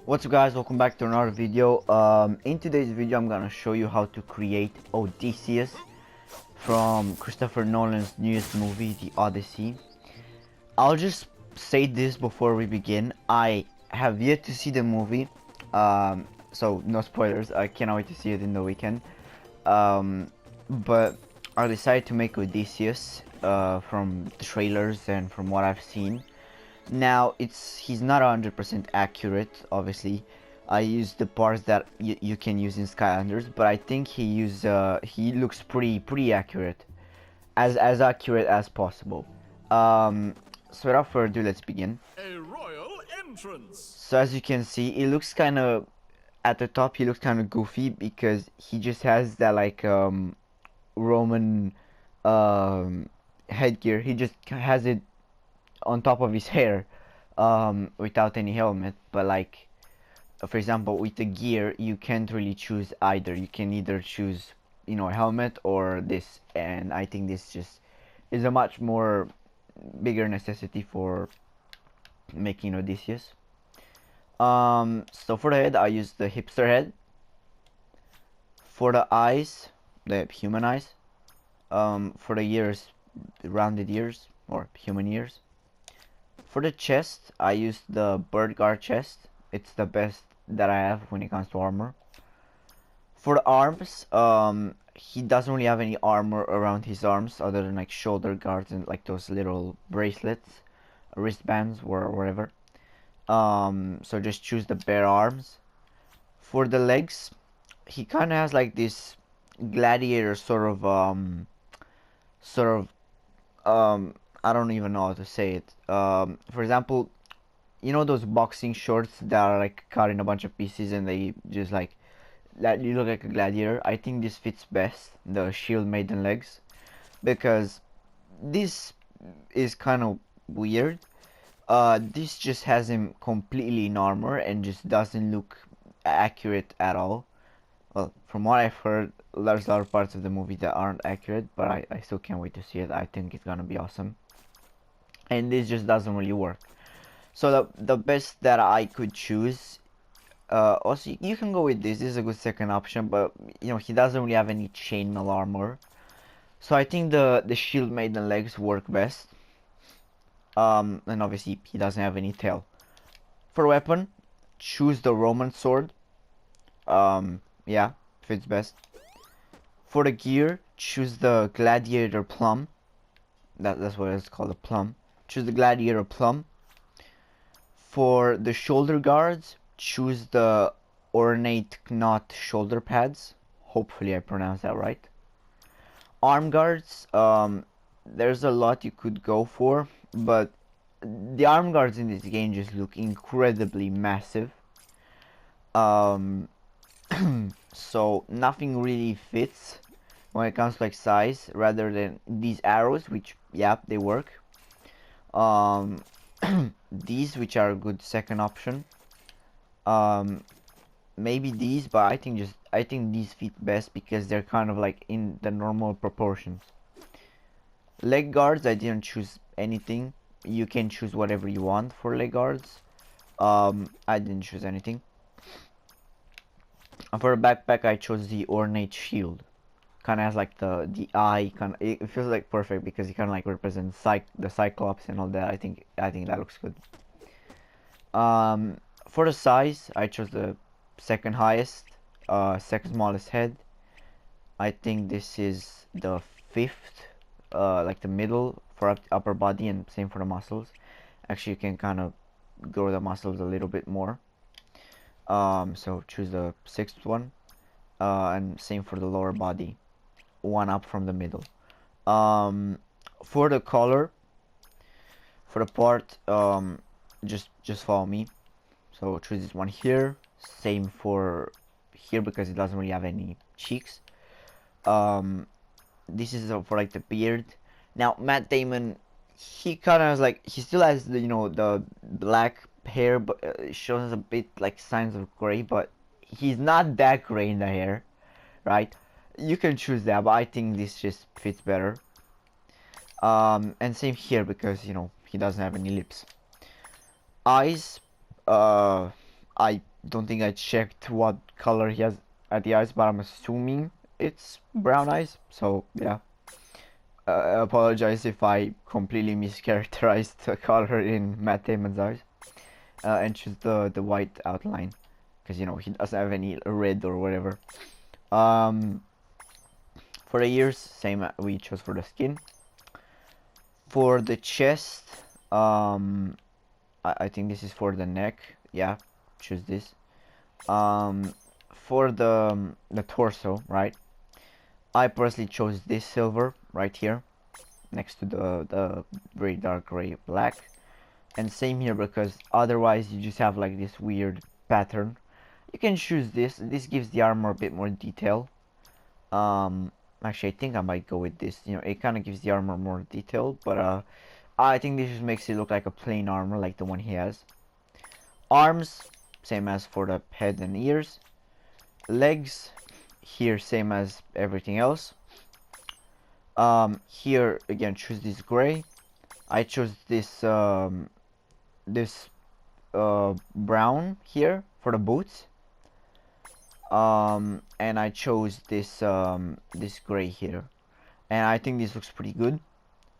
What's up guys, welcome back to another video. In today's video I'm gonna show you how to create Odysseus from Christopher Nolan's newest movie, The Odyssey. I'll just say this before we begin. I have yet to see the movie, so no spoilers. I cannot wait to see it in the weekend. But I decided to make Odysseus from the trailers and from what I've seen. Now he's not 100% accurate, obviously. I used the parts that you can use in Skylanders, but I think he looks pretty accurate, as accurate as possible. So without further ado, let's begin. A royal entrance. So as you can see, it looks kind of at the top. He looks kind of goofy because he just has that like Roman headgear. He just has it on top of his hair without any helmet. But like for example, with the gear you can't really choose either. You can either choose, you know, a helmet or this, and I think this just is a much more bigger necessity for making Odysseus. So for the head I used the hipster head. For the eyes, the human eyes. For the ears, rounded ears or human ears. For the chest, I used the bird guard chest. It's the best that I have when it comes to armor. For the arms, he doesn't really have any armor around his arms other than like shoulder guards and like those little bracelets, wristbands, or whatever. So just choose the bare arms. For the legs, he kind of has like this gladiator I don't even know how to say it. For example, you know those boxing shorts that are like cut in a bunch of pieces and they just like that you look like a gladiator. I think this fits best, the shield maiden legs, because this is kind of weird. This just has him completely in armor and just doesn't look accurate at all. Well, from what I've heard, there's a lot of parts of the movie that aren't accurate, but I still can't wait to see it. I think it's gonna be awesome. And this just doesn't really work. So the best that I could choose, also you can go with this. This is a good second option, but you know he doesn't really have any chainmail armor, so I think the shield maiden legs work best. And obviously he doesn't have any tail. For weapon, choose the Roman sword. Yeah, fits best. For the gear, choose the gladiator plum. That's what it's called, a plum. Choose the gladiator plum. For the shoulder guards, choose the ornate knot shoulder pads. Hopefully I pronounced that right. Arm guards, there's a lot you could go for, but the arm guards in this game just look incredibly massive. So nothing really fits when it comes to like size, rather than these arrows, which yeah, they work. These, which are a good second option. Maybe these, but I think these fit best because they're kind of like in the normal proportions. Leg guards, I didn't choose anything. You can choose whatever you want for leg guards. I didn't choose anything. And for the backpack, I chose the ornate shield. Kind of has like the eye. It feels like perfect because it kind of like represents the Cyclops and all that. I think that looks good. For the size, I chose the second highest, second smallest head. I think this is the fifth, like the middle for upper body, and same for the muscles. Actually, you can kind of grow the muscles a little bit more. So choose the sixth one, and same for the lower body, one up from the middle. For the color, for the part, just follow me. So choose this one here. Same for here because it doesn't really have any cheeks. This is for like the beard. Now Matt Damon, he kind of has like, he still has the, you know, the black hair, but it shows a bit like signs of gray, but he's not that gray in the hair, right? You can choose that, but I think this just fits better. And same here because, you know, he doesn't have any lips. Eyes, I don't think I checked what color he has at the eyes, but I'm assuming it's brown eyes. So yeah, I apologize if I completely mischaracterized the color in Matt Damon's eyes, and choose the white outline, because you know he doesn't have any red or whatever. Um, for the ears, same we chose for the skin. For the chest, I think this is for the neck. Yeah, choose this. For the torso, right? I personally chose this silver right here, next to the very dark gray black, and same here because otherwise you just have like this weird pattern. You can choose this. This gives the armor a bit more detail. Um, Actually, I think I might go with this. You know, it kind of gives the armor more detail, but I think this just makes it look like a plain armor, like the one he has. Arms, same as for the head and ears. Legs, here same as everything else. Here again, choose this gray. I chose this brown here for the boots. And I chose this gray here, and I think this looks pretty good.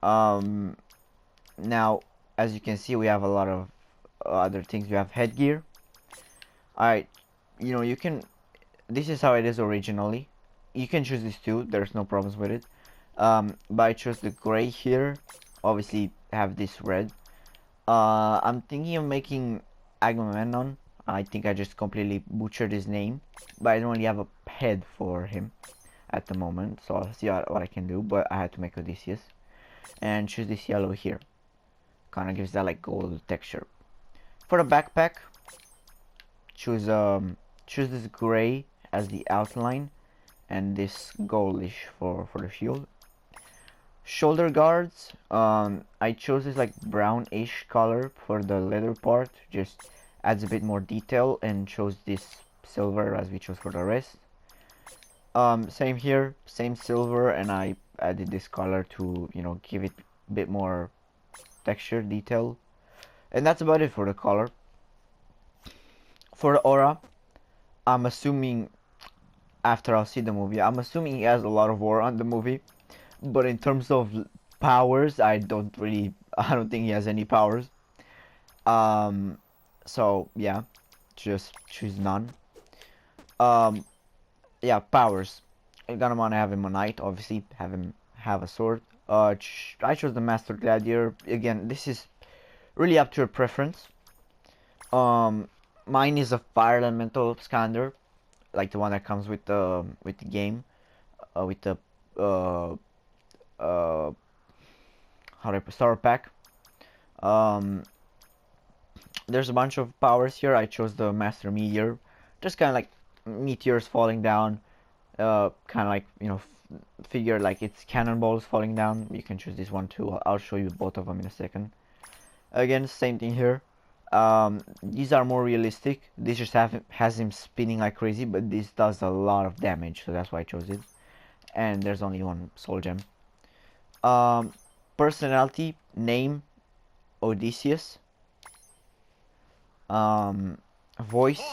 Now, as you can see, we have a lot of other things. We have headgear. I, you know, you can. This is how it is originally. You can choose this too. There's no problems with it. But I chose the gray here. Obviously, have this red. I'm thinking of making Agamemnon. I think I just completely butchered his name, but I don't really have a head for him at the moment, so I'll see what I can do. But I had to make Odysseus, and choose this yellow here. Kind of gives that like gold texture. For the backpack, choose this gray as the outline, and this goldish for the shield. Shoulder guards, I chose this like brownish color for the leather part, just adds a bit more detail, and chose this silver as we chose for the rest. Same here, same silver, and I added this color to, you know, give it a bit more texture detail. And that's about it for the color. For the aura, I'm assuming, after I'll see the movie, I'm assuming he has a lot of aura on the movie. But in terms of powers, I don't think he has any powers. So yeah, just choose none. Yeah, powers. I'm gonna wanna have him a knight, obviously, have him have a sword. I chose the Master Gladiator. Again, this is really up to your preference. Mine is a fire elemental Skylander, like the one that comes with the game, with the how do I put starter pack. Um, there's a bunch of powers here. I chose the Master Meteor, just kind of like meteors falling down. Kind of like, you know, figure like it's cannonballs falling down. You can choose this one too. I'll show you both of them in a second. Again, same thing here. These are more realistic. This just has him spinning like crazy, but this does a lot of damage, so that's why I chose it. And there's only one soul gem. Personality, name, Odysseus. Voice,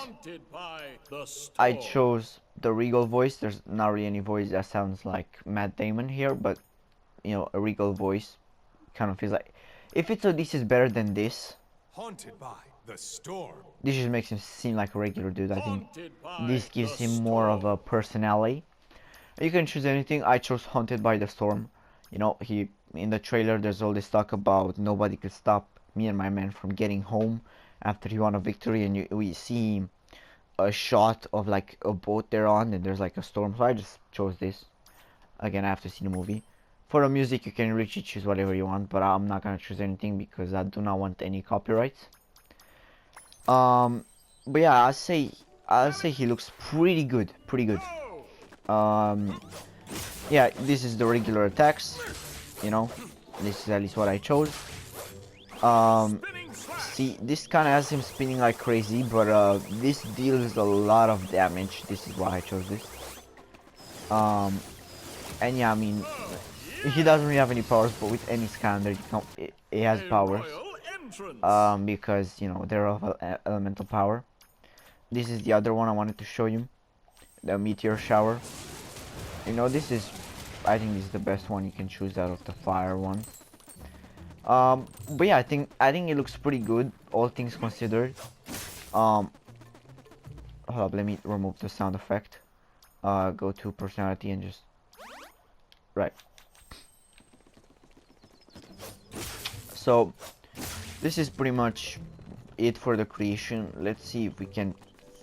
I chose the regal voice. There's not really any voice that sounds like Matt Damon here, but you know, a regal voice kind of feels like, if it's Odysseus better than this. Haunted by the storm. This just makes him seem like a regular dude. I think this gives him more of a personality. You can choose anything. I chose Haunted by the Storm. You know, he in the trailer there's all this talk about nobody could stop me and my men from getting home after he won a victory, and we see a shot of like a boat they're on, and there's like a storm. So I just chose this. Again, I have to see the movie. For the music, you can really choose whatever you want, but I'm not gonna choose anything because I do not want any copyrights. But yeah, I'll say he looks pretty good, pretty good. Yeah, this is the regular attacks. You know, this is at least what I chose. See, this kind of has him spinning like crazy, but this deals a lot of damage. This is why I chose this. And yeah, I mean, he doesn't really have any powers, but with any Skylander, it has powers. Because, you know, they're of elemental power. this is the other one I wanted to show you, the meteor shower. You know, this is, I think this is the best one you can choose out of the fire one. But yeah, I think it looks pretty good, all things considered. Hold up, let me remove the sound effect. Go to personality and just right. So this is pretty much it for the creation. Let's see if we can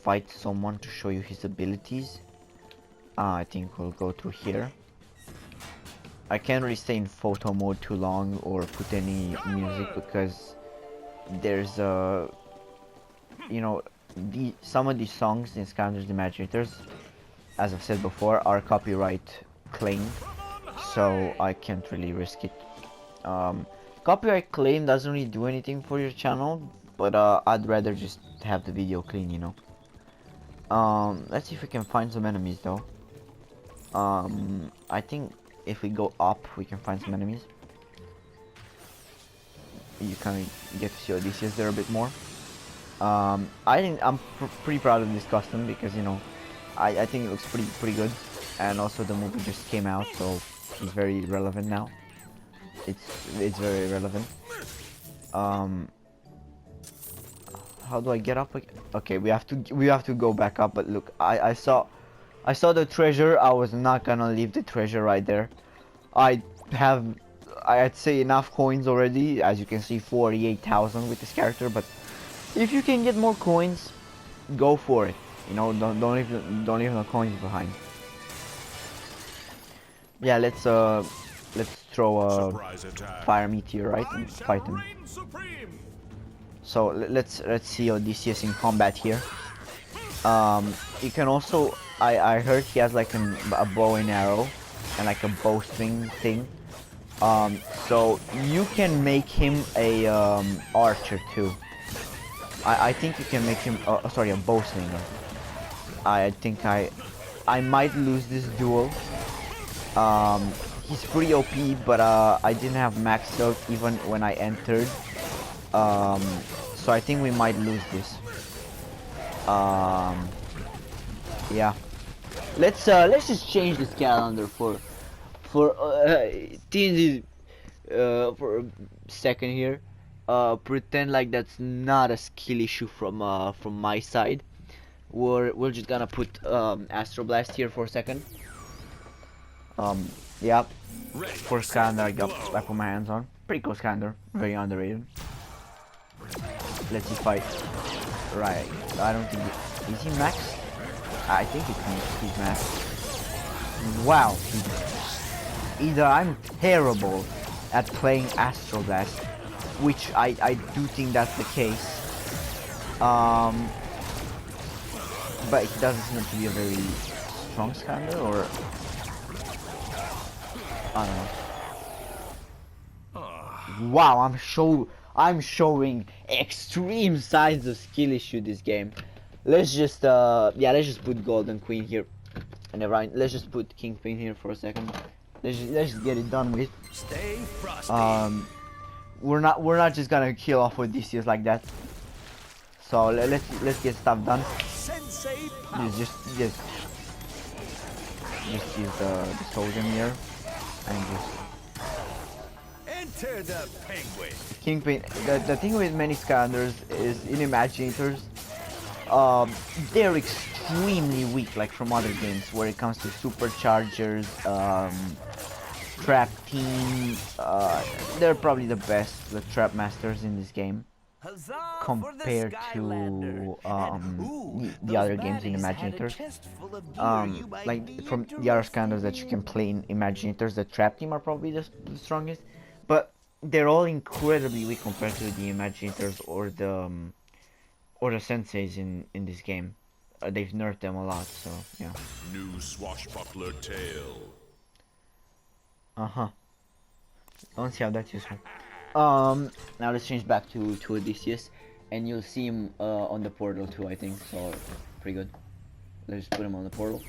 fight someone to show you his abilities. I think we'll go through here. I can't really stay in photo mode too long or put any music because there's you know, some of these songs in Skylanders Imaginators, as I've said before, are copyright claimed, so I can't really risk it. Copyright claim doesn't really do anything for your channel, but I'd rather just have the video clean, you know. Let's see if we can find some enemies though. I think if we go up, we can find some enemies. You kind of get to see Odysseus there a bit more. I think I'm pretty proud of this custom because, you know, I think it looks pretty good, and also the movie just came out, so it's very relevant now. It's very relevant. How do I get up again? Okay, we have to go back up. But look, I saw the treasure. I was not gonna leave the treasure right there. I'd say enough coins already. As you can see, 48,000 with this character. But if you can get more coins, go for it. You know, don't leave no coins behind. Yeah, let's throw a fire meteor, right, and fight him. So let's see Odysseus in combat here. You can also, I heard he has like a bow and arrow and like a bowstring thing. So you can make him a archer too. I think you can make him sorry, a bowslinger. I think I might lose this duel. He's pretty OP, but I didn't have max health even when I entered. So I think we might lose this. Yeah. Let's just change this calendar for TNT for a second here. Pretend like that's not a skill issue from my side. We're just gonna put Astro Blast here for a second. Yeah. First Skylander I put my hands on. Pretty cool Skylander. Very underrated. Let's see fight. Right. I don't think is he max? I think he's max. Wow. Either I'm terrible at playing Astro Blast, which I do think that's the case. But he doesn't seem to be a very strong Skylander, or I don't know. Wow, I'm showing extreme signs of skill issue this game. Let's just yeah, let's just put Golden Queen here. And never mind, let's just put Kingpin here for a second. Let's just get it done with. Stay frosty. We're not just gonna kill off Odysseus like that. So let's get stuff done. Just use the soldier here and just enter the penguin. Kingpin. The thing with many Skylanders is in Imaginators, they're extremely weak, like from other games, where it comes to superchargers, trap team. They're probably the best, the trap masters in this game, compared to the other games in Imaginators. Like from the other Skylanders that you can play in Imaginators, the trap team are probably the strongest, but they're all incredibly weak compared to the Imaginators or the senseis in this game. They've nerfed them a lot, so yeah. New swashbuckler tail. Don't see how that's useful. Now let's change back to Odysseus, and you'll see him on the portal too, I think. So pretty good. Let's just put him on the portal.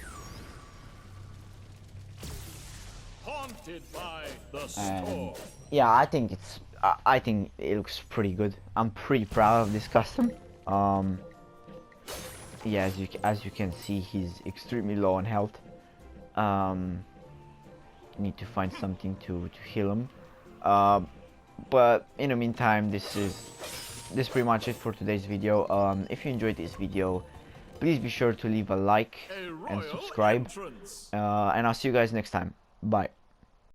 Haunted by the storm. Yeah, I think I think it looks pretty good. I'm pretty proud of this custom. yeah, as you can see, he's extremely low on health. Need to find something to heal him. But in the meantime, this is pretty much it for today's video. If you enjoyed this video, please be sure to leave a like A and royal subscribe. entrance. And I'll see you guys next time. Bye.